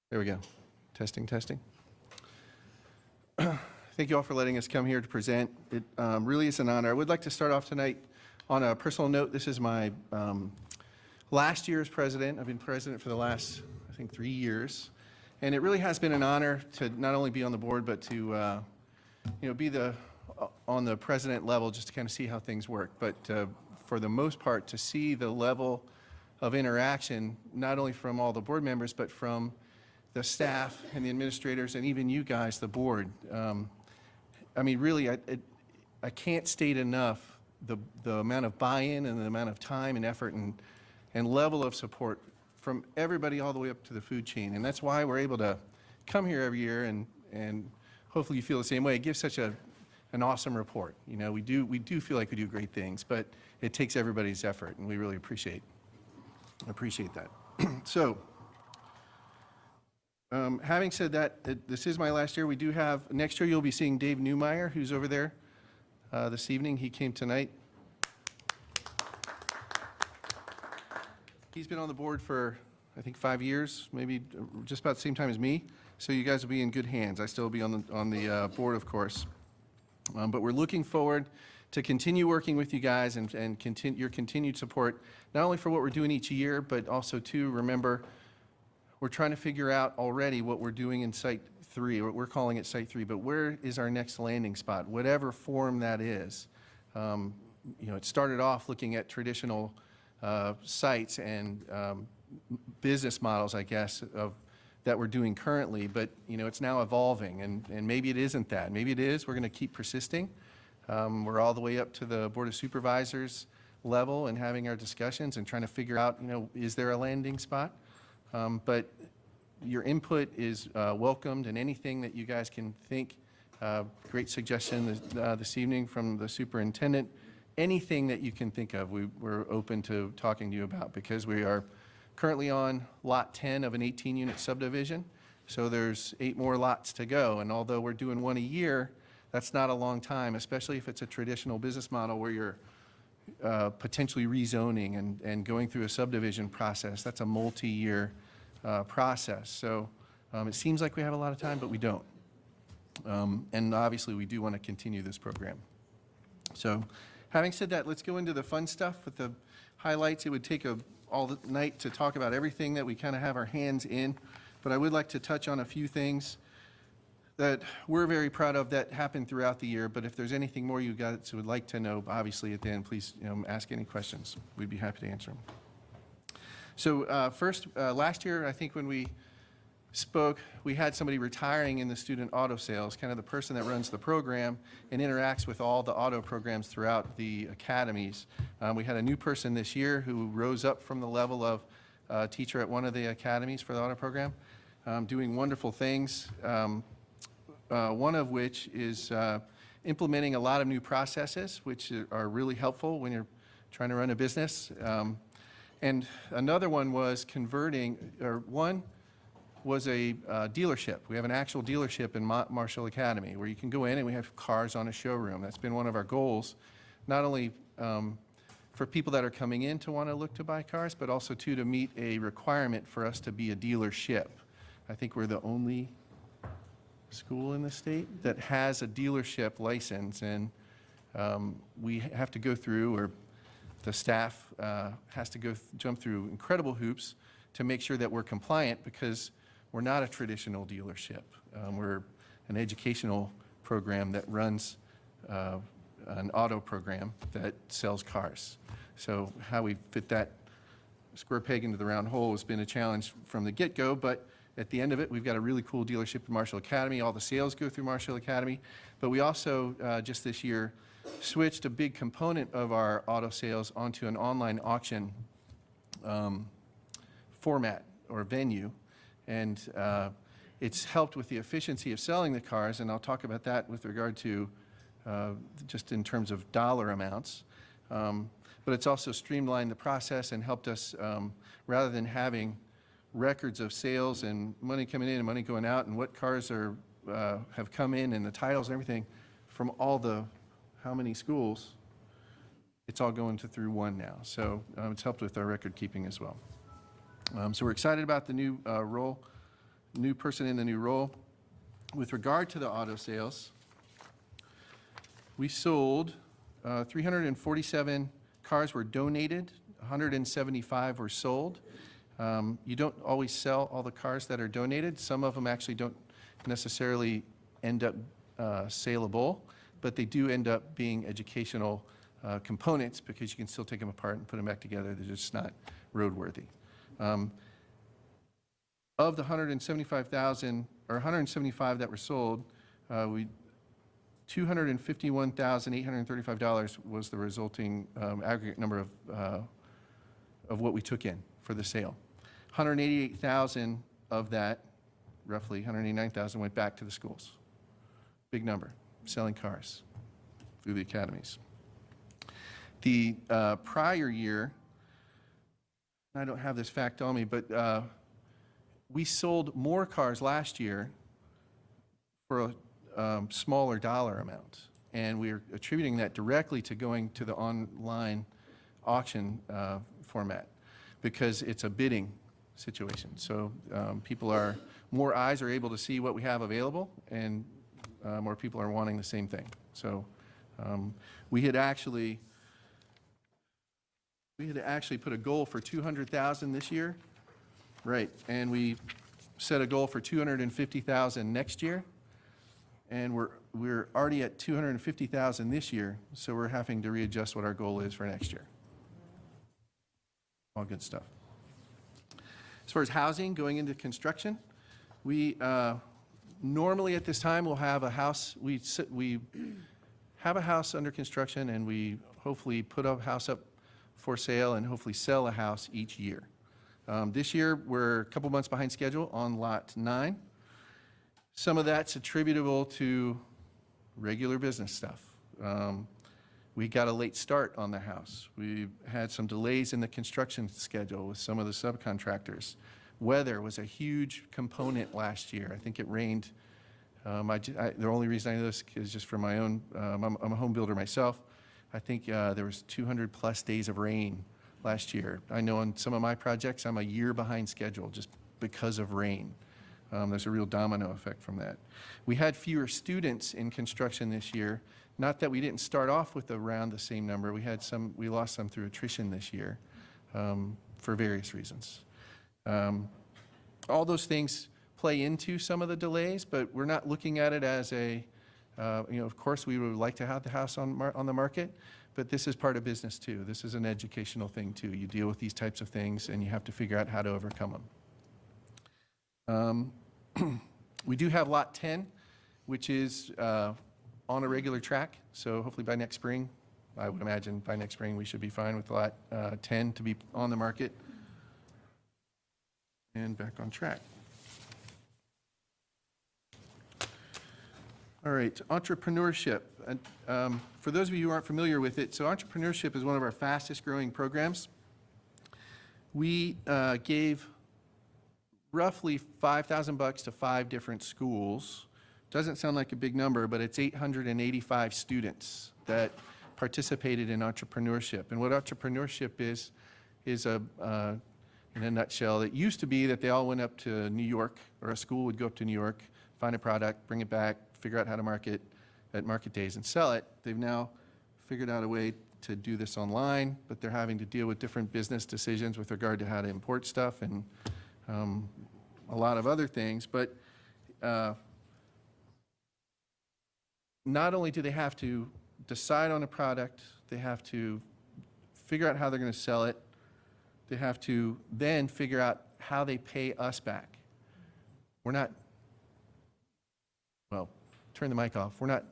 There we go. Testing, testing. Thank you all for letting us come here to present. It really is an honor. I would like to start off tonight on a personal note. This is my last year as president. I've been president for the last, I think, 3 years. And it really has been an honor to not only be on the board, but to be on the president level just to kind of see how things work. But for the most part, to see the level of interaction, not only from all the board members, but from the staff and the administrators and even you guys, the board. I mean, really, I can't state enough the amount of buy-in and the amount of time and effort and level of support from everybody all the way up to the food chain. And that's why we're able to come here every year and hopefully you feel the same way. It gives such an awesome report. You know, we do feel like we do great things, but it takes everybody's effort, and we really appreciate that. So, having said that, this is my last year. We do have, next year you'll be seeing Dave Newmeyer, who's over there this evening. He came tonight. He's been on the board for, I think, 5 years, maybe just about the same time as me. So you guys will be in good hands. I still will be on the board, of course. But we're looking forward to continue working with you guys and your continued support, not only for what we're doing each year, but also to remember we're trying to figure out already what we're doing in Site 3, or we're calling it Site 3, but where is our next landing spot, whatever form that is. It started off looking at traditional sites and business models, I guess, that we're doing currently, but it's now evolving, and maybe it isn't that. Maybe it is. We're going to keep persisting. We're all the way up to the Board of Supervisors level and having our discussions and trying to figure out, is there a landing spot? But your input is welcomed, and anything that you guys can think, great suggestion this evening from the superintendent, anything that you can think of, we're open to talking to you about, because we are currently on lot 10 of an 18-unit subdivision. So there's 8 more lots to go, and although we're doing 1 a year, that's not a long time, especially if it's a traditional business model where you're potentially rezoning and going through a subdivision process. That's a multi-year process. So it seems like we have a lot of time, but we don't. And obviously we do want to continue this program. So having said that, let's go into the fun stuff with the highlights. It would take all the night to talk about everything that we kind of have our hands in, but I would like to touch on a few things that we're very proud of that happened throughout the year. But if there's anything more you guys would like to know, obviously at the end, please ask any questions. We'd be happy to answer them. So first, last year, I think when we spoke, we had somebody retiring in the student auto sales, kind of the person that runs the program and interacts with all the auto programs throughout the academies. We had a new person this year who rose up from the level of teacher at one of the academies for the auto program, doing wonderful things. One of which is implementing a lot of new processes, which are really helpful when you're trying to run a business. And another one was one was a dealership. We have an actual dealership in Marshall Academy where you can go in and we have cars on a showroom. That's been one of our goals, not only for people that are coming in to want to look to buy cars, but also to meet a requirement for us to be a dealership. I think we're the only school in the state that has a dealership license, and we have to go through, or the staff has to jump through incredible hoops to make sure that we're compliant, because we're not a traditional dealership. We're an educational program that runs an auto program that sells cars. So how we fit that square peg into the round hole has been a challenge from the get-go, but at the end of it, we've got a really cool dealership in Marshall Academy. All the sales go through Marshall Academy. But we also, just this year, switched a big component of our auto sales onto an online auction format or venue. And it's helped with the efficiency of selling the cars, and I'll talk about that with regard to just in terms of dollar amounts. But it's also streamlined the process and helped us, rather than having records of sales and money coming in and money going out and what cars have come in and the titles and everything from how many schools, it's all going through one now. So it's helped with our record keeping as well. So we're excited about the new role new person in the new role. With regard to the auto sales, we sold 347 cars were donated, 175 were sold. You don't always sell all the cars that are donated. Some of them actually don't necessarily end up saleable, but they do end up being educational components because you can still take them apart and put them back together. They're just not roadworthy. Of the 175,000 or 175 that were sold, $251,835 was the resulting aggregate number of what we took in for the sale. 188,000 of that, roughly 189,000, went back to the schools. Big number, selling cars through the academies. The prior year, I don't have this fact on me, but we sold more cars last year for a smaller dollar amount. And we're attributing that directly to going to the online auction format because it's a bidding situation. So more eyes are able to see what we have available, and more people are wanting the same thing. So we had actually put a goal for 200,000 this year, right? And we set a goal for 250,000 next year, and we're already at 250,000 this year, so we're having to readjust what our goal is for next year. All good stuff. As far as housing, going into construction, we normally at this time will have a house. We have a house under construction, and we hopefully put a house up for sale and hopefully sell a house each year. This year, we're a couple months behind schedule on lot 9. Some of that's attributable to regular business stuff. We got a late start on the house. We had some delays in the construction schedule with some of the subcontractors. Weather was a huge component last year. I think it rained. The only reason I know this is just for my own, I'm a home builder myself. I think there was 200 plus days of rain last year. I know on some of my projects, I'm a year behind schedule just because of rain. There's a real domino effect from that. We had fewer students in construction this year. Not that we didn't start off with around the same number. We lost some through attrition this year for various reasons. All those things play into some of the delays, but we're not looking at it as of course we would like to have the house on the market, but this is part of business too. This is an educational thing too. You deal with these types of things and you have to figure out how to overcome them. We do have lot 10, which is on a regular track. So hopefully by next spring, I would imagine by next spring, we should be fine with lot 10 to be on the market and back on track. All right, entrepreneurship. For those of you who aren't familiar with it, so entrepreneurship is one of our fastest growing programs. We gave roughly $5,000 to 5 different schools. Doesn't sound like a big number, but it's 885 students that participated in entrepreneurship. And what entrepreneurship is in a nutshell, it used to be that they all went up to New York, or a school would go up to New York, find a product, bring it back, figure out how to market at market days and sell it. They've now figured out a way to do this online, but they're having to deal with different business decisions with regard to how to import stuff and a lot of other things. But not only do they have to decide on a product, they have to figure out how they're going to sell it. They have to then figure out how they pay us back. We're not, well, turn the mic off. We're not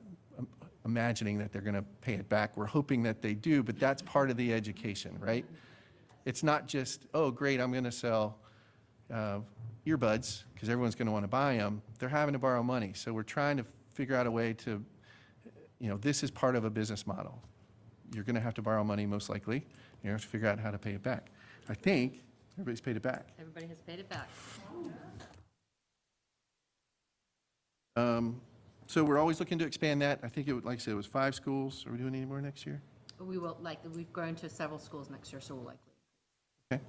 imagining that they're going to pay it back. We're hoping that they do, but that's part of the education, right? It's not just, oh, great, I'm going to sell earbuds because everyone's going to want to buy them. They're having to borrow money. So we're trying to figure out a way to, this is part of a business model. You're going to have to borrow money most likely. You have to figure out how to pay it back. I think everybody's paid it back. Everybody has paid it back. So we're always looking to expand that. I think like I said, it was 5 schools. Are we doing any more next year? We will, we've grown to several schools next year, so we'll likely. Okay.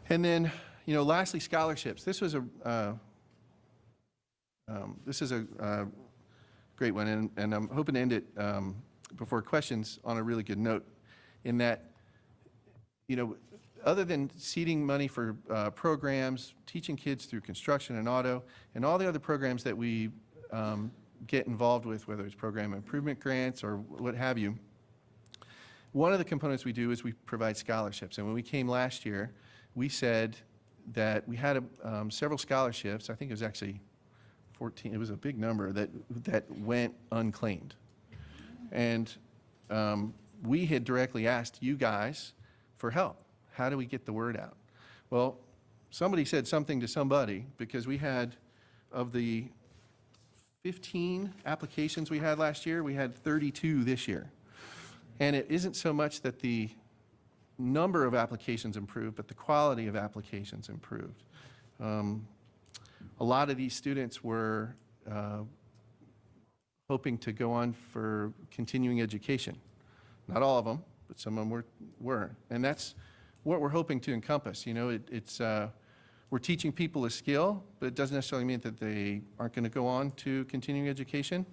And then lastly, scholarships. This is a great one, and I'm hoping to end it before questions on a really good note, in that, other than seeding money for programs, teaching kids through construction and auto, and all the other programs that we get involved with, whether it's program improvement grants or what have you, one of the components we do is we provide scholarships. And when we came last year, we said that we had several scholarships. I think it was actually 14. It was a big number that went unclaimed. And we had directly asked you guys for help. How do we get the word out? Well, somebody said something to somebody, because we had, of the 15 applications we had last year, we had 32 this year. And it isn't so much that the number of applications improved, but the quality of applications improved. A lot of these students were hoping to go on for continuing education. Not all of them, but some of them were. And that's what we're hoping to encompass. We're teaching people a skill, but it doesn't necessarily mean that they aren't going to go on to continuing education,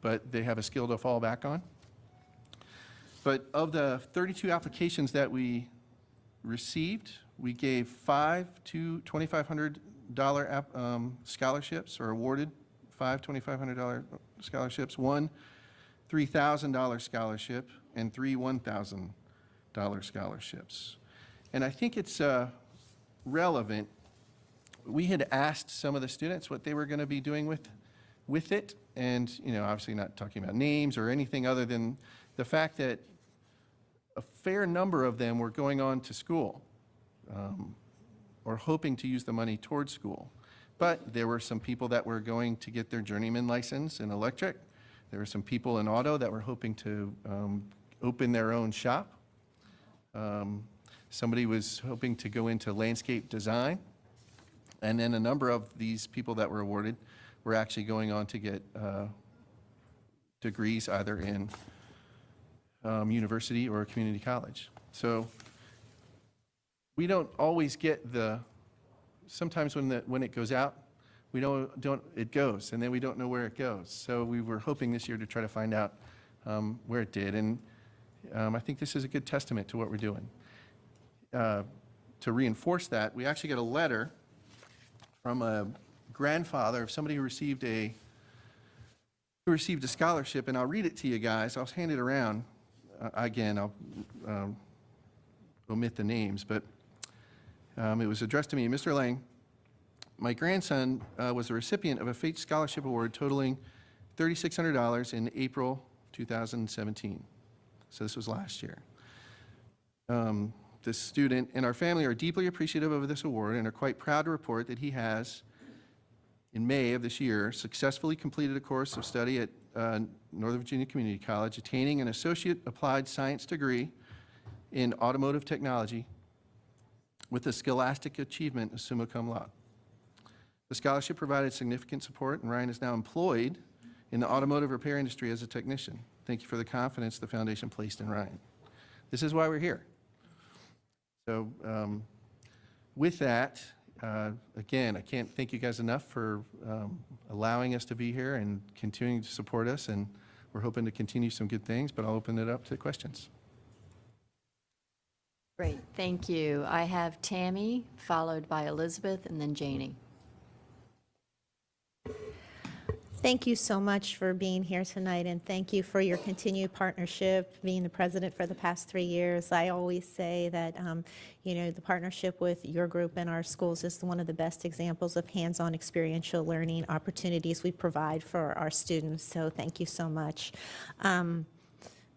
but they have a skill to fall back on. But of the 32 applications that we received, we gave 5 to $2,500 scholarships, or awarded 5 $2,500 scholarships, 1 $3,000 scholarship, and 3 $1,000 scholarships. And I think it's relevant. We had asked some of the students what they were going to be doing with it, and obviously not talking about names or anything other than the fact that a fair number of them were going on to school, or hoping to use the money towards school. But there were some people that were going to get their journeyman license in electric. There were some people in auto that were hoping to open their own shop. Somebody was hoping to go into landscape design. And then a number of these people that were awarded were actually going on to get degrees either in university or community college. So we don't always get sometimes when it goes out, we don't it goes, and then we don't know where it goes. So we were hoping this year to try to find out where it did. And I think this is a good testament to what we're doing. To reinforce that, we actually got a letter from a grandfather of somebody who received a scholarship, and I'll read it to you guys. I'll hand it around. Again, I'll omit the names, but it was addressed to me. Mr. Lang, my grandson was the recipient of a FATE scholarship award totaling $3,600 in April 2017. So this was last year. This student and our family are deeply appreciative of this award and are quite proud to report that he has, in May of this year, successfully completed a course of study at Northern Virginia Community College, attaining an Associate Applied Science degree in Automotive Technology with the Scholastic Achievement of summa cum laude. The scholarship provided significant support, and Ryan is now employed in the automotive repair industry as a technician. Thank you for the confidence the foundation placed in Ryan. This is why we're here. So with that, again, I can't thank you guys enough for allowing us to be here and continuing to support us, and we're hoping to continue some good things, but I'll open it up to questions. Great, thank you. I have Tammy, followed by Elizabeth, and then Janie. Thank you so much for being here tonight, and thank you for your continued partnership, being the president for the past 3 years. I always say that, the partnership with your group and our schools is one of the best examples of hands-on experiential learning opportunities we provide for our students, so thank you so much.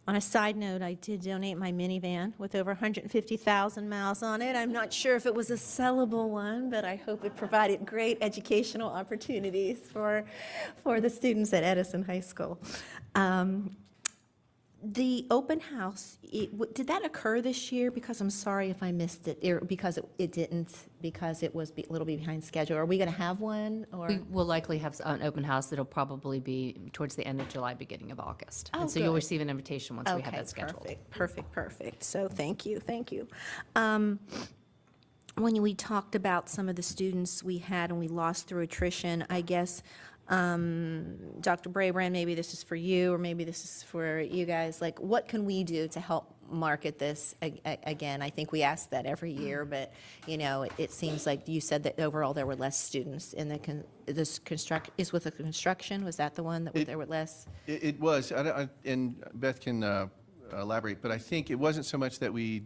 On a side note, I did donate my minivan with over 150,000 miles on it. I'm not sure if it was a sellable one, but I hope it provided great educational opportunities for the students at Edison High School. The open house, did that occur this year? Because I'm sorry if I missed it, because it didn't, because it was a little bit behind schedule. Are we going to have one? Or? We will likely have an open house that'll probably be towards the end of July, beginning of August. Oh, and so you'll good. receive an invitation once we have that scheduled. Perfect. So thank you. when we talked about some of the students we had and we lost through attrition, I guess, Dr. Brabrand, maybe this is for you, or maybe this is for you guys, like, what can we do to help market this again? I think we ask that every year, but, you know, it seems like you said that overall there were less students in the, is with the construction, was that the one that there were less? It was, and Beth can elaborate, but I think it wasn't so much that we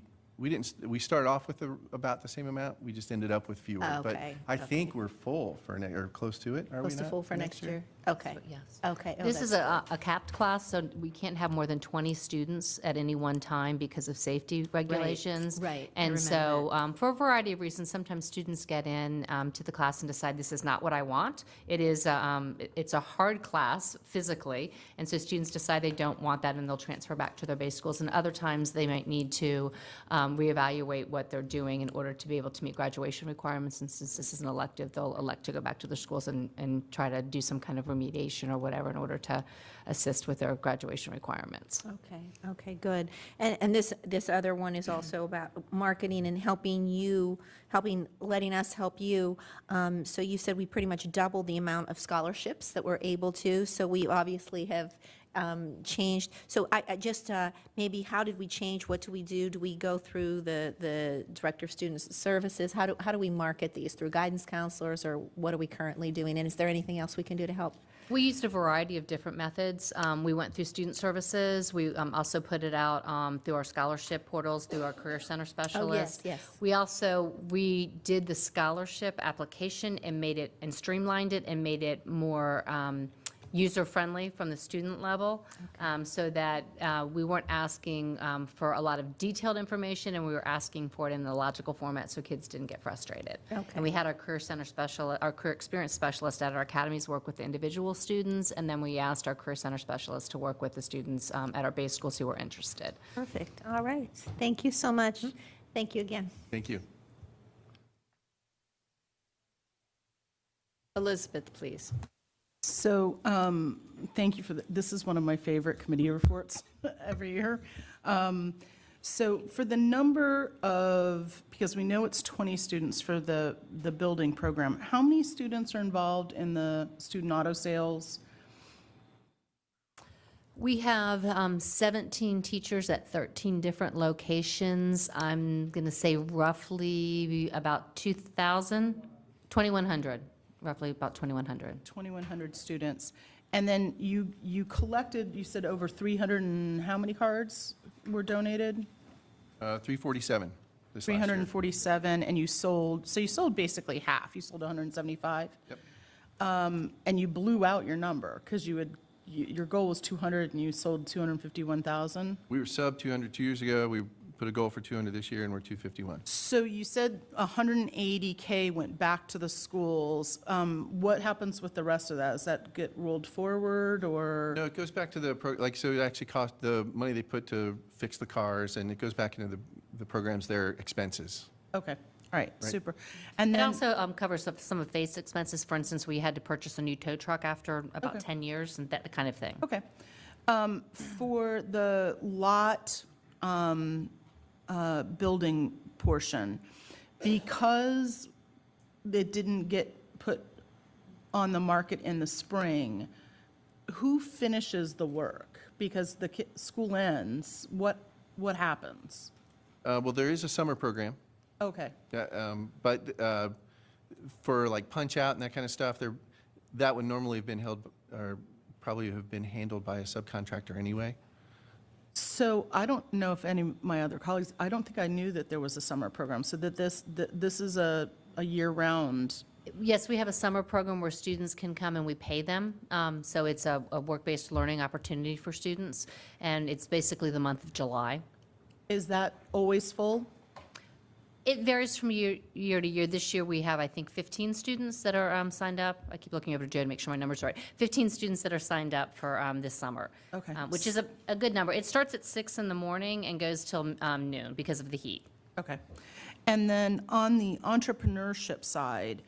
started off with about the same amount, we just ended up with fewer. But Okay, I think we're full for, or close to it, are we Close to not? full for next year? Okay, Yes. okay. Oh, This is that's- a capped class, so we can't have more than 20 students at any one time because of safety regulations. right. I And remember so, for a variety of reasons, sometimes students get in to the class and decide this is not what I want. It's a hard class physically, and so students decide they don't want that and they'll transfer back to their base schools. And other times, they might need to reevaluate what they're doing in order to be able to meet graduation requirements. And since this is an elective, they'll elect to go back to their schools and try to do some kind of remediation or whatever in order to assist with their graduation requirements. Okay, good. And this other one is also about marketing and letting us help you. So you said we pretty much doubled the amount of scholarships that we're able to, so we obviously have changed. So I just, maybe how did we change? What do we do? Do we go through the Director of Student Services? How do we market these? Through guidance counselors, or what are we currently doing? And is there anything else we can do to help? We used a variety of different methods. We went through student services. We also put it out through our scholarship portals, through our Career Center specialists. yes. We also redid the scholarship application and streamlined it and made it more user-friendly from the student level, so that we weren't asking for a lot of detailed information, and we were asking for it in a logical format so kids didn't get frustrated. Okay. And we had our Career Center our Career Experience specialist at our academies work with the individual students, and then we asked our Career Center specialist to work with the students at our base schools who were interested. Perfect. All right. Thank you so much. Thank you again. Thank you. Elizabeth, please. So, thank you for this is one of my favorite committee reports every year. So for the number of, because we know it's 20 students for the building program, how many students are involved in the student auto sales? We have 17 teachers at 13 different locations. I'm going to say roughly about 2,100, roughly about 2,100. 2,100 students. And then you collected, you said over 300 and how many cards were donated? 347 this last year. 347, and you sold basically half. You sold 175? Yep. And you blew out your number, because your goal was 200 and you sold 251,000? We were sub 200 2 years ago. We put a goal for 200 this year, and we're 251. So you said 180K went back to the schools. What happens with the rest of that? Does that get rolled forward, or? No, it goes back to so it actually cost the money they put to fix the cars, and it goes back into the programs, their expenses. Okay, all right, Right. super. And It then, also covers some of Faith's expenses. For instance, we had to purchase a new tow truck after about Okay. 10 years and that kind of thing. okay. For the lot building portion, because it didn't get put on the market in the spring, who finishes the work? Because the school ends, what happens? Well, there is a summer program, Okay, but for like punch out and that kind of stuff, that would normally have been held, or probably have been handled by a subcontractor anyway. so I don't know if any of my other colleagues, I don't think I knew that there was a summer program, so that this is a year-round. Yes, we have a summer program where students can come and we pay them. So it's a work-based learning opportunity for students, and it's basically the month of July. Is that always full? It varies from year to year. This year, we have, I think, 15 students that are signed up. I keep looking over to Joe to make sure my number's right. 15 students that are signed up for this summer. Okay. Which is a good number. It starts at 6 in the morning and goes till noon because of the heat. Okay. And then on the entrepreneurship side,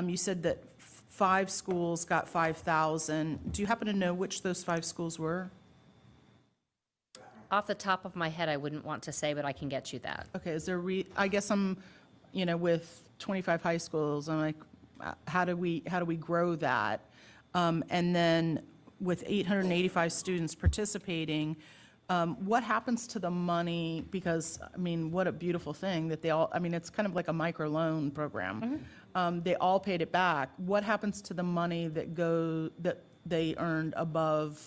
you said that 5 schools got 5,000. Do you happen to know which those 5 schools were? Off the top of my head, I wouldn't want to say, but I can get you that. Okay, is there, I guess with 25 high schools, I'm like, how do we grow that? And then with 885 students participating, what happens to the money? Because, I mean, what a beautiful thing that they all, I mean, it's kind of like a microloan program. They all paid it back. What happens to the money that they earned above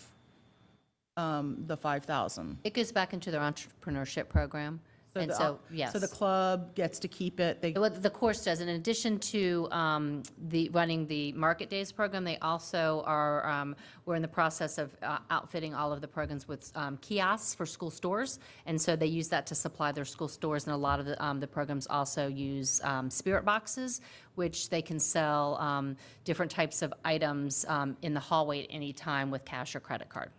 the 5,000? It goes back into their entrepreneurship program. And so, yes. So the club gets to keep it. What the course does, in addition to running the Market Days program, they also are, we're in the process of outfitting all of the programs with kiosks for school stores. And so they use that to supply their school stores. And a lot of the programs also use spirit boxes, which they can sell different types of items in the hallway at any time with cash or credit card.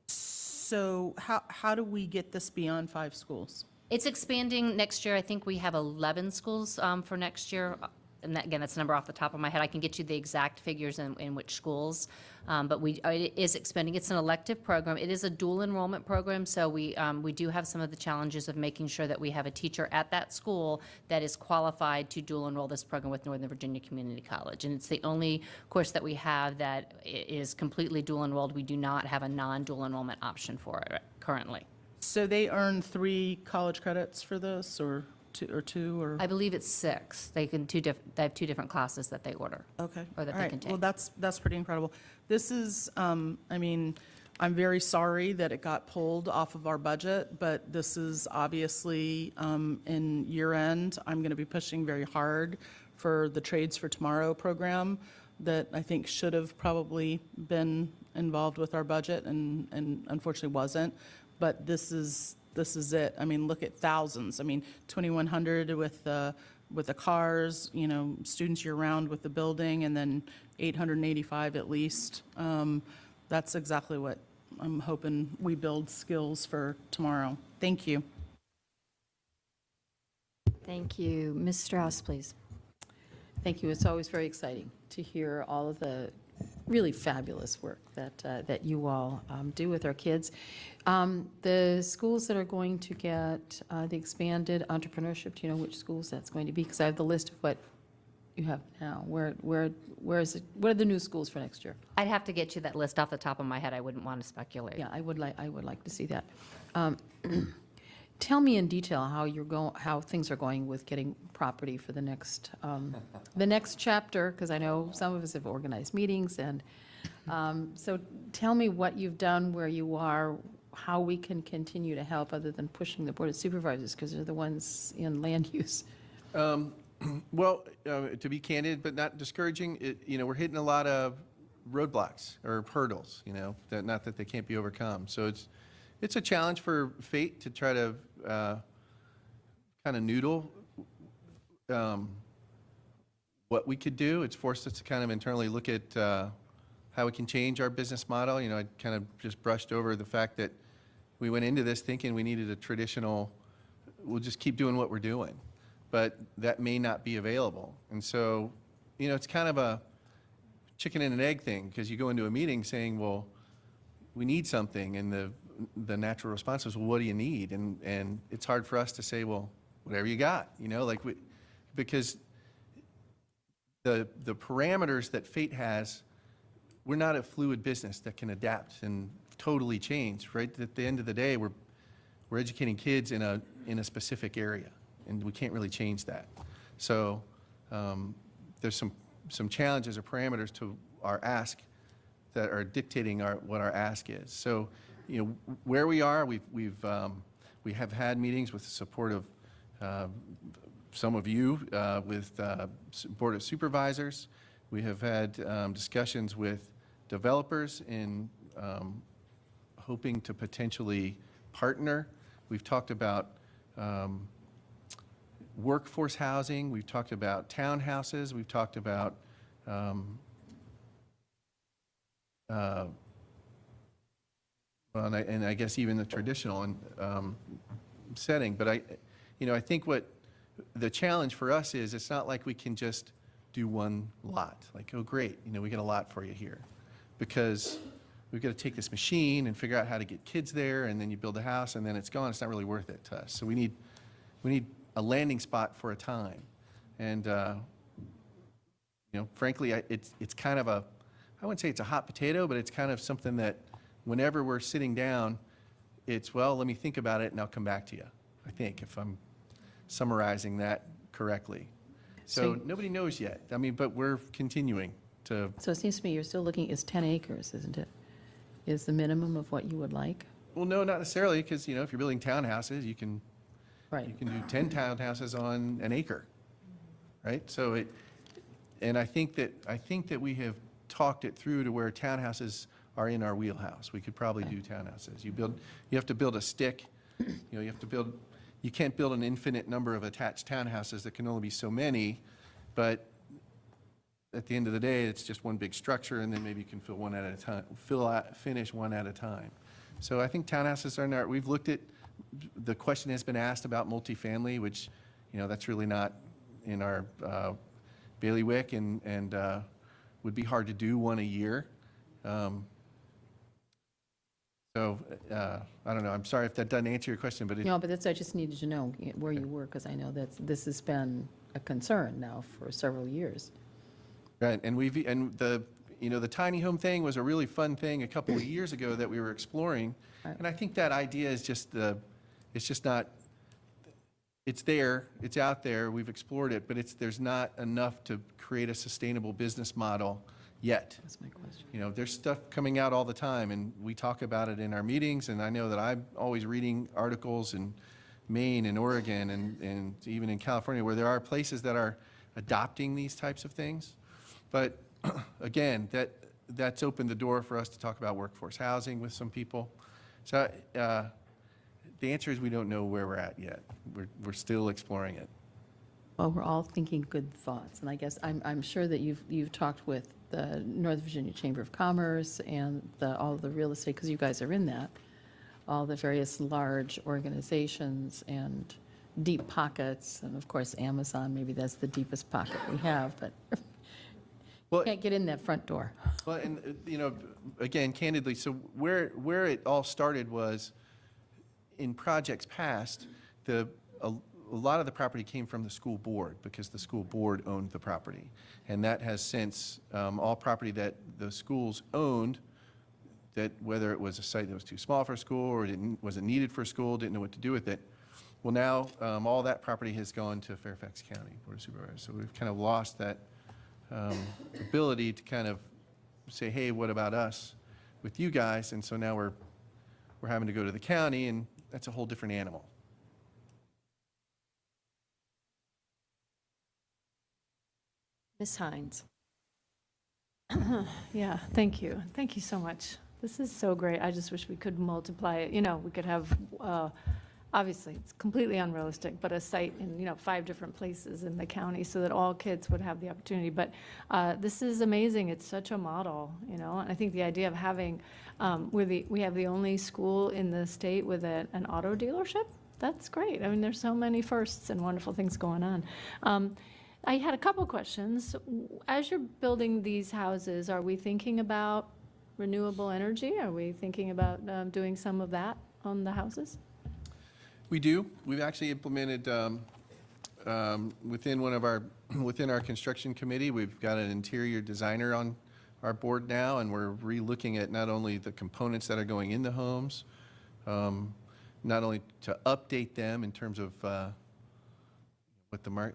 So how do we get this beyond 5 schools? It's expanding next year. I think we have 11 schools for next year. And that, again, that's a number off the top of my head. I can get you the exact figures in which schools. But it is expanding. It's an elective program. It is a dual enrollment program. So we do have some of the challenges of making sure that we have a teacher at that school that is qualified to dual enroll this program with Northern Virginia Community College. And it's the only course that we have that is completely dual enrolled. We do not have a non-dual enrollment option for it currently. So they earn 3 college credits for this, or two, or? I believe it's 6. They have 2 different classes that they order. Okay. Or that All they right. can take. Well, that's pretty incredible. This is, I mean, I'm very sorry that it got pulled off of our budget, but this is obviously in year end. I'm going to be pushing very hard for the Trades for Tomorrow program that I think should have probably been involved with our budget and unfortunately wasn't. But this is it. I mean, look at thousands. I mean, 2,100 with the cars, students year-round with the building, and then 885 at least. That's exactly what I'm hoping we build skills for tomorrow. Thank you. Thank you. Ms. Strauss, please. Thank you. It's always very exciting to hear all of the really fabulous work that you all do with our kids. The schools that are going to get the expanded entrepreneurship, do you know which schools that's going to be? Because I have the list of what you have now. Where is it? What are the new schools for next year? I'd have to get you that list off the top of my head. I wouldn't want to speculate. Yeah, I would like to see that. Tell me in detail how things are going with getting property for the next chapter, because I know some of us have organized meetings, and so tell me what you've done, where you are, how we can continue to help, other than pushing the Board of Supervisors, because they're the ones in land use. Well, to be candid, but not discouraging, we're hitting a lot of roadblocks or hurdles, that not that they can't be overcome. So it's a challenge for fate to try to kind of noodle what we could do. It's forced us to kind of internally look at how we can change our business model. I kind of just brushed over the fact that we went into this thinking we needed a traditional, we'll just keep doing what we're doing. But that may not be available. And so, it's kind of a chicken and an egg thing, because you go into a meeting saying, well, we need something, and the natural response is, well, what do you need? And it's hard for us to say, well, whatever you got, because the parameters that fate has, we're not a fluid business that can adapt and totally change, right? At the end of the day, we're educating kids in a specific area, and we can't really change that. So there's some challenges or parameters to our ask that are dictating what our ask is. So, where we are, we have had meetings with the support of some of you, with Board of Supervisors. We have had discussions with developers in hoping to potentially partner. We've talked about workforce housing. We've talked about townhouses. We've talked about and I guess even the traditional setting. But I think what the challenge for us is, it's not like we can just do one lot. Like, oh, great, we get a lot for you here, because we've got to take this machine and figure out how to get kids there, and then you build a house, and then it's gone. It's not really worth it to us. So we need a landing spot for a time. And, frankly, it's kind of a, I wouldn't say it's a hot potato, but it's kind of something that whenever we're sitting down, it's, well, let me think about it and I'll come back to you, I think, if I'm summarizing that correctly. So nobody knows yet. I mean, but we're continuing to, So it seems to me you're still looking, it's 10 acres, isn't it? Is the minimum of what you would like? well, no, not necessarily, because, if you're building townhouses, you can Right. do 10 townhouses on an acre, right? So and I think that we have talked it through to where townhouses are in our wheelhouse. We could probably do townhouses. You have to build a stick, you can't build an infinite number of attached townhouses. There can only be so many, but at the end of the day, it's just one big structure, and then maybe you can finish one at a time. So I think townhouses are not, we've looked at, the question has been asked about multifamily, which, that's really not in our bailiwick, and would be hard to do one a year. So, I don't know, I'm sorry if that doesn't answer your question, but No, but that's, I just needed to know where you were, because I know that this has been a concern now for several years. right, and the tiny home thing was a really fun thing a couple of years ago that we were exploring, Right. and I think that idea is it's just not, it's there, it's out there, we've explored it, but there's not enough to create a sustainable business model yet. That's my question. There's stuff coming out all the time, and we talk about it in our meetings, and I know that I'm always reading articles in Maine and Oregon and even in California where there are places that are adopting these types of things. But again, that's opened the door for us to talk about workforce housing with some people. So the answer is we don't know where we're at yet. We're still exploring it. Well, we're all thinking good thoughts, and I guess I'm sure that you've talked with the Northern Virginia Chamber of Commerce and all of the real estate, because you guys are in that, all the various large organizations and deep pockets, and of course Amazon, maybe that's the deepest pocket we have, but Well, can't get in that front door. Well, and, again, candidly, so where it all started was, in projects past, a lot of the property came from the school board, because the school board owned the property. And that has since, all property that the schools owned, that whether it was a site that was too small for a school or wasn't needed for a school, didn't know what to do with it, well, now, all that property has gone to Fairfax County Board of Supervisors. So we've kind of lost that ability to kind of say, hey, what about us with you guys? And so now we're having to go to the county, and that's a whole different animal. Ms. Hines. Yeah, thank you. Thank you so much. This is so great. I just wish we could multiply it. We could have, obviously, it's completely unrealistic, but a site in, 5 different places in the county so that all kids would have the opportunity. But this is amazing. It's such a model, and I think the idea of having, we have the only school in the state with an auto dealership. That's great. I mean, there's so many firsts and wonderful things going on. I had a couple questions. As you're building these houses, are we thinking about renewable energy? Are we thinking about doing some of that on the houses? We do. We've actually implemented, within our construction committee, we've got an interior designer on our board now, and we're re-looking at not only the components that are going in the homes, not only to update them in terms of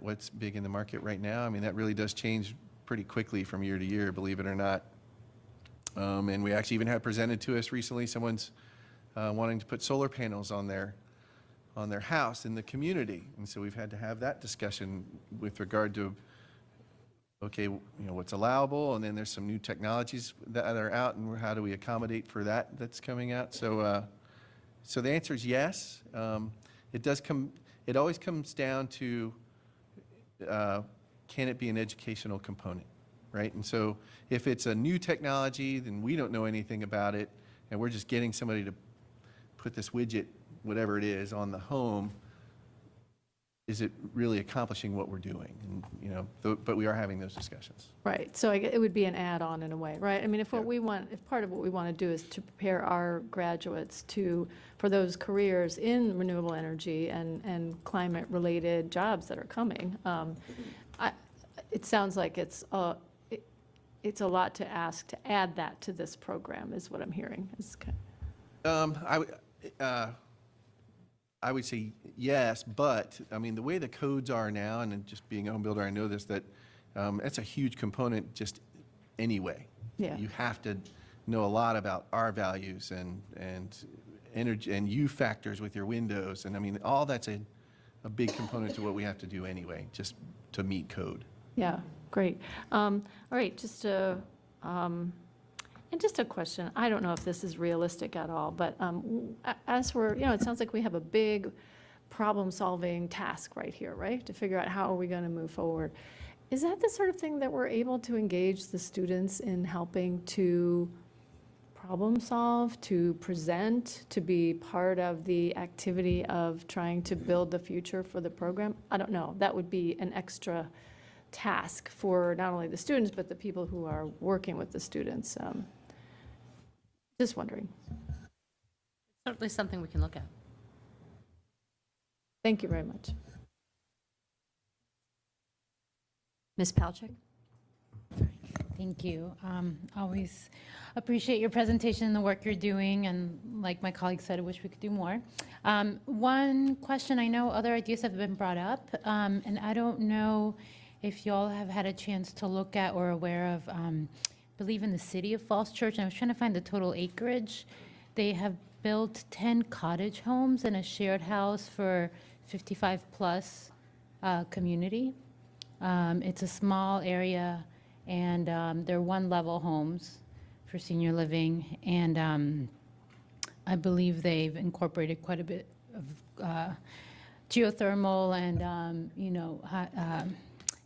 what's big in the market right now. I mean, that really does change pretty quickly from year to year, believe it or not. And we actually even had presented to us recently, someone's wanting to put solar panels on their house in the community. And so we've had to have that discussion with regard to, okay, what's allowable, and then there's some new technologies that are out, and how do we accommodate for that's coming out. So the answer is yes. It always comes down to, can it be an educational component, right? And so if it's a new technology, then we don't know anything about it, and we're just getting somebody to put this widget, whatever it is, on the home, is it really accomplishing what we're doing? And, you know, but we are having those discussions. Right, so it would be an add-on in a way, right? I mean, if what Yeah. we want, if part of what we want to do is to prepare our graduates for those careers in renewable energy and climate-related jobs that are coming, it sounds like it's a lot to ask to add that to this program, is what I'm hearing. I would say yes, but, I mean, the way the codes are now, and just being a home builder, I know this, that that's a huge component just anyway. Yeah. You have to know a lot about R values and energy and U factors with your windows, and I mean, all that's a big component to what we have to do anyway, just to meet code. Yeah, great. All right, and just a question, I don't know if this is realistic at all, but as we're, it sounds like we have a big problem-solving task right here, right? To figure out how are we going to move forward. Is that the sort of thing that we're able to engage the students in helping to problem solve, to present, to be part of the activity of trying to build the future for the program? I don't know, that would be an extra task for not only the students, but the people who are working with the students. Just wondering. Certainly something we can look at. Thank you very much. Ms. Palchik? Thank you. Always appreciate your presentation and the work you're doing, and like my colleague said, I wish we could do more. One question, I know other ideas have been brought up, and I don't know if y'all have had a chance to look at or aware of, I believe in the city of Falls Church, and I was trying to find the total acreage. They have built 10 cottage homes and a shared house for 55-plus community. It's a small area, and they're one-level homes for senior living, and I believe they've incorporated quite a bit of geothermal and,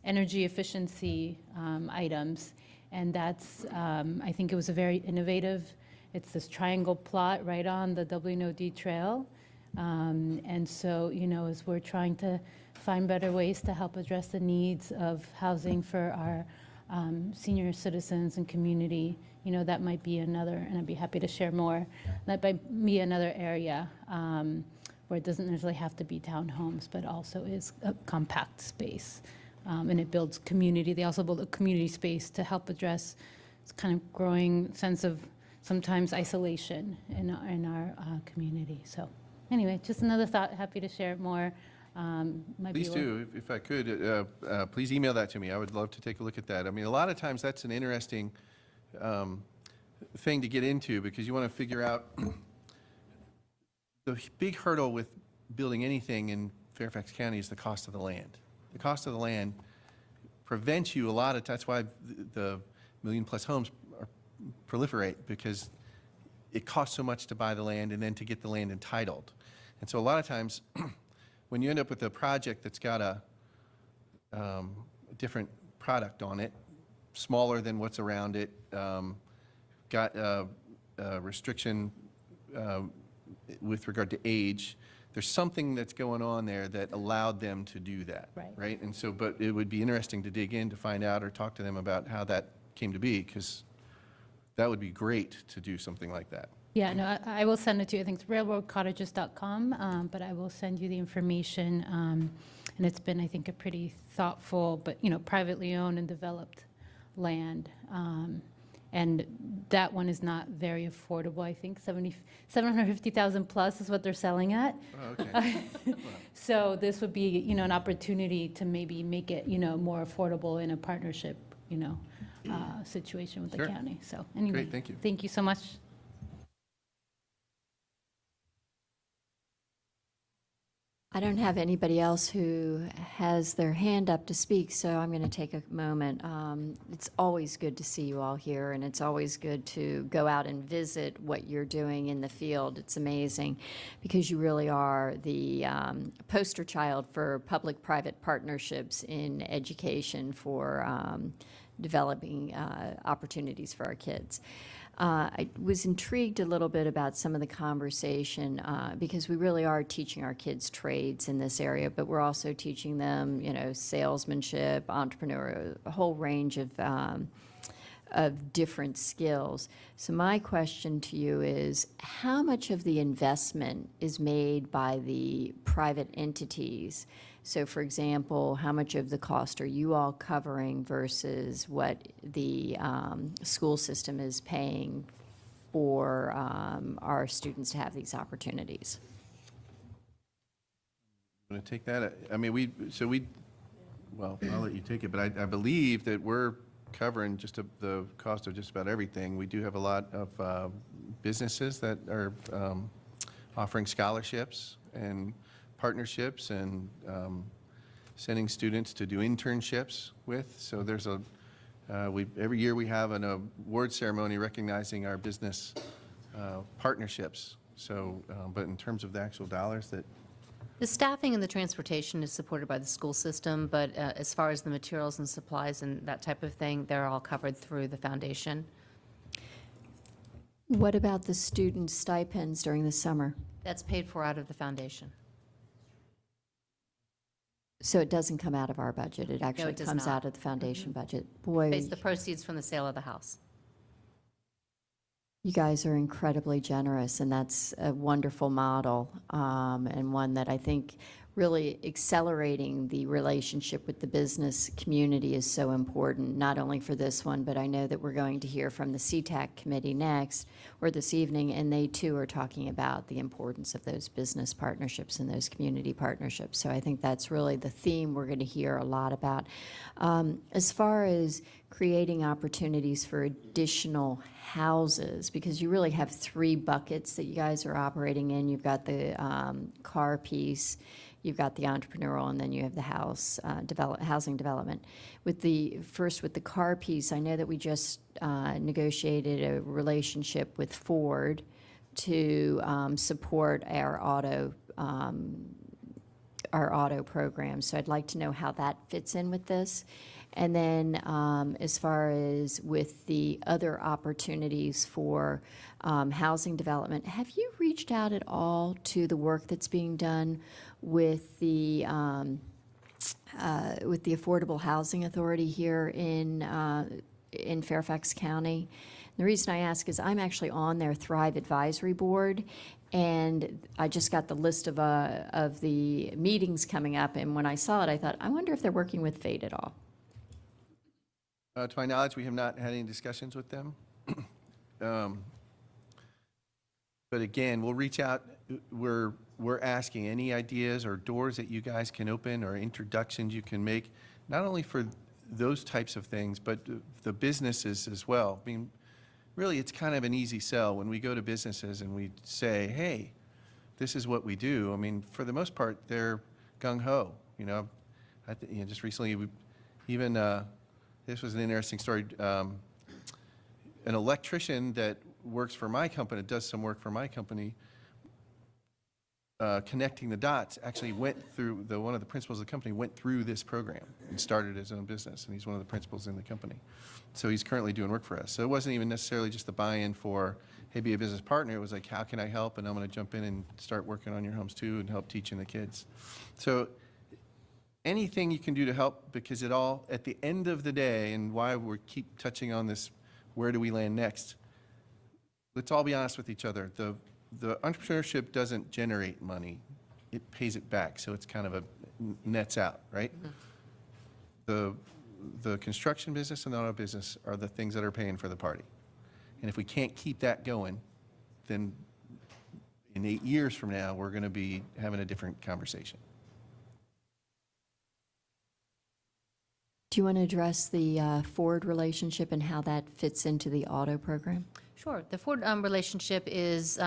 energy efficiency items. And that's, I think it was a very innovative, it's this triangle plot right on the WNOD trail. And so, as we're trying to find better ways to help address the needs of housing for our senior citizens and community, that might be another, and I'd be happy to share more, that might be another area where it doesn't necessarily have to be townhomes, but also is a compact space. And it builds community. They also build a community space to help address this kind of growing sense of sometimes isolation in our community. So anyway, just another thought, happy to share more. Please do, if I could, please email that to me. I would love to take a look at that. I mean, a lot of times that's an interesting thing to get into, because you want to figure out the big hurdle with building anything in Fairfax County is the cost of the land. The cost of the land prevents you a lot of, that's why the million-plus homes proliferate, because it costs so much to buy the land and then to get the land entitled. And so a lot of times, when you end up with a project that's got a different product on it, smaller than what's around it, got a restriction with regard to age, there's something that's going on there that allowed them to do that. Right? And so, but it would be interesting to dig in to find out or talk to them about how that came to be, because that would be great to do something like that. Yeah, no, I will send it to you. I think it's railroadcottages.com, but I will send you the information. And it's been, I think, a pretty thoughtful, but, privately owned and developed land. And that one is not very affordable. I think 750,000 plus is what they're selling at. Oh, okay. So this would be, an opportunity to maybe make it, more affordable in a partnership, situation with the Sure. county. So anyway. Great, thank you. Thank you so much. I don't have anybody else who has their hand up to speak, so I'm going to take a moment. It's always good to see you all here, and it's always good to go out and visit what you're doing in the field. It's amazing, because you really are the poster child for public-private partnerships in education for developing opportunities for our kids. I was intrigued a little bit about some of the conversation because we really are teaching our kids trades in this area, but we're also teaching them, salesmanship, entrepreneurial, a whole range of different skills. So my question to you is, how much of the investment is made by the private entities? So for example, how much of the cost are you all covering versus what the school system is paying for our students to have these opportunities? I'm going to take that. I mean, well, I'll let you take it, but I believe that we're covering just the cost of just about everything. We do have a lot of businesses that are offering scholarships and partnerships and sending students to do internships with. So there's every year we have an award ceremony recognizing our business partnerships. So, but in terms of the actual dollars that The staffing and the transportation is supported by the school system, but as far as the materials and supplies and that type of thing, they're all covered through the foundation. What about the student stipends during the summer? That's paid for out of the foundation. So it doesn't come out of our budget, it actually does comes not. out of the foundation budget. Boy, It's the proceeds from the sale of the house. you guys are incredibly generous, and that's a wonderful model, and one that I think really accelerating the relationship with the business community is so important, not only for this one, but I know that we're going to hear from the CTAC committee next, or this evening, and they too are talking about the importance of those business partnerships and those community partnerships. So I think that's really the theme we're going to hear a lot about. As far as creating opportunities for additional houses, because you really have three buckets that you guys are operating in. You've got the car piece, you've got the entrepreneurial, and then you have the housing development. With the car piece, I know that we just negotiated a relationship with Ford to support our auto program. So I'd like to know how that fits in with this. And then as far as with the other opportunities for housing development, have you reached out at all to the work that's being done with the Affordable Housing Authority here in Fairfax County? The reason I ask is I'm actually on their Thrive Advisory Board, and I just got the list of the meetings coming up, and when I saw it, I thought, I wonder if they're working with FATE at all. to my knowledge, we have not had any discussions with them. But again, we'll reach out. We're asking any ideas or doors that you guys can open or introductions you can make, not only for those types of things, but the businesses as well. I mean, really, it's kind of an easy sell when we go to businesses and we say, hey, this is what we do. I mean, for the most part, they're gung-ho. Just recently, this was an interesting story. An electrician that works for my company, does some work for my company, connecting the dots, actually went through, one of the principals of the company went through this program and started his own business, and he's one of the principals in the company. So he's currently doing work for us. So it wasn't even necessarily just the buy-in for, hey, be a business partner. It was like, how can I help? And I'm going to jump in and start working on your homes too and help teaching the kids. So anything you can do to help, because it all, at the end of the day, and why we keep touching on this, where do we land next? Let's all be honest with each other. The entrepreneurship doesn't generate money. It pays it back. So it's kind of nets out, right? Mm-hmm. The construction business and the auto business are the things that are paying for the party. And if we can't keep that going, then in 8 years from now, we're going to be having a different conversation. Do you want to address the Ford relationship and how that fits into the auto program? Sure. The Ford relationship is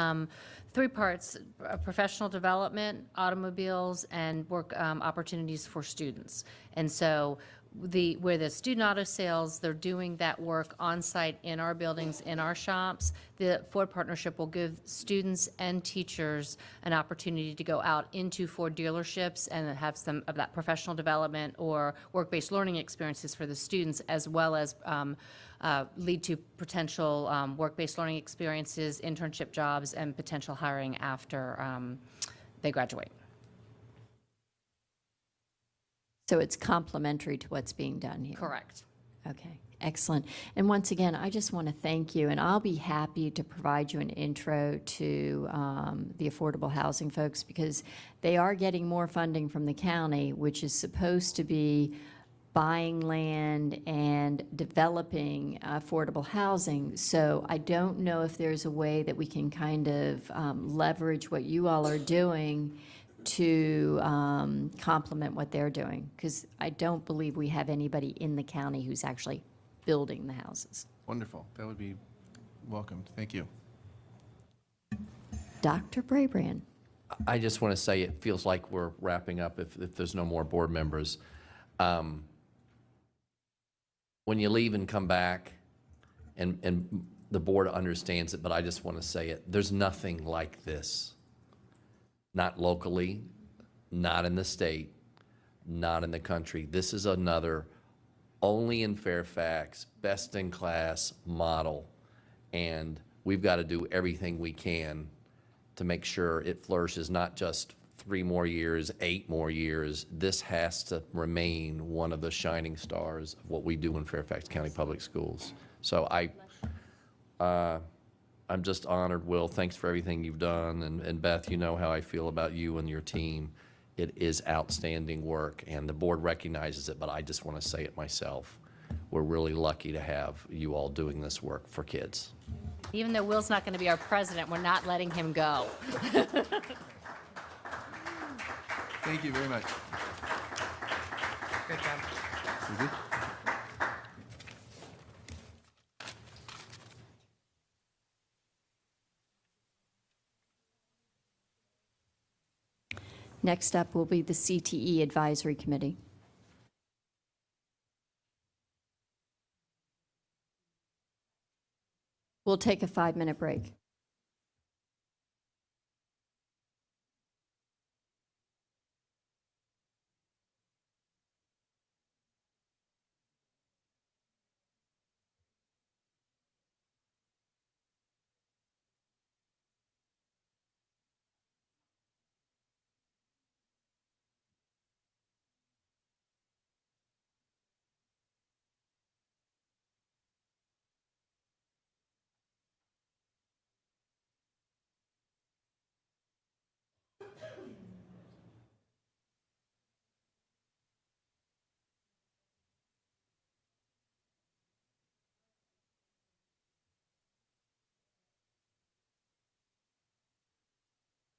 three parts: professional development, automobiles, and work opportunities for students. And so where the student auto sales, they're doing that work on-site in our buildings, in our shops. The Ford partnership will give students and teachers an opportunity to go out into Ford dealerships and have some of that professional development or work-based learning experiences for the students, as well as lead to potential work-based learning experiences, internship jobs, and potential hiring after they graduate. So it's complementary to what's being done here? Correct. Okay, excellent. And once again, I just want to thank you, and I'll be happy to provide you an intro to the affordable housing folks, because they are getting more funding from the county, which is supposed to be buying land and developing affordable housing. So I don't know if there's a way that we can kind of leverage what you all are doing to complement what they're doing, because I don't believe we have anybody in the county who's actually building the houses. Wonderful. That would be welcomed. Thank you. Dr. Brabrand. I just want to say it feels like we're wrapping up if there's no more board members. When you leave and come back, and the board understands it, but I just want to say it, there's nothing like this. Not locally, not in the state, not in the country. This is another only in Fairfax, best-in-class model, and we've got to do everything we can to make sure it flourishes, not just 3 more years, 8 more years. This has to remain one of the shining stars of what we do in Fairfax County Public Schools. So I'm just honored, Will. Thanks for everything you've done. And Beth, you know how I feel about you and your team. It is outstanding work, and the board recognizes it, but I just want to say it myself. We're really lucky to have you all doing this work for kids. Even though Will's not going to be our president, we're not letting him go. Thank you very much. Great job. Mhm. Next up will be the CTE Advisory Committee. We'll take a 5-minute break.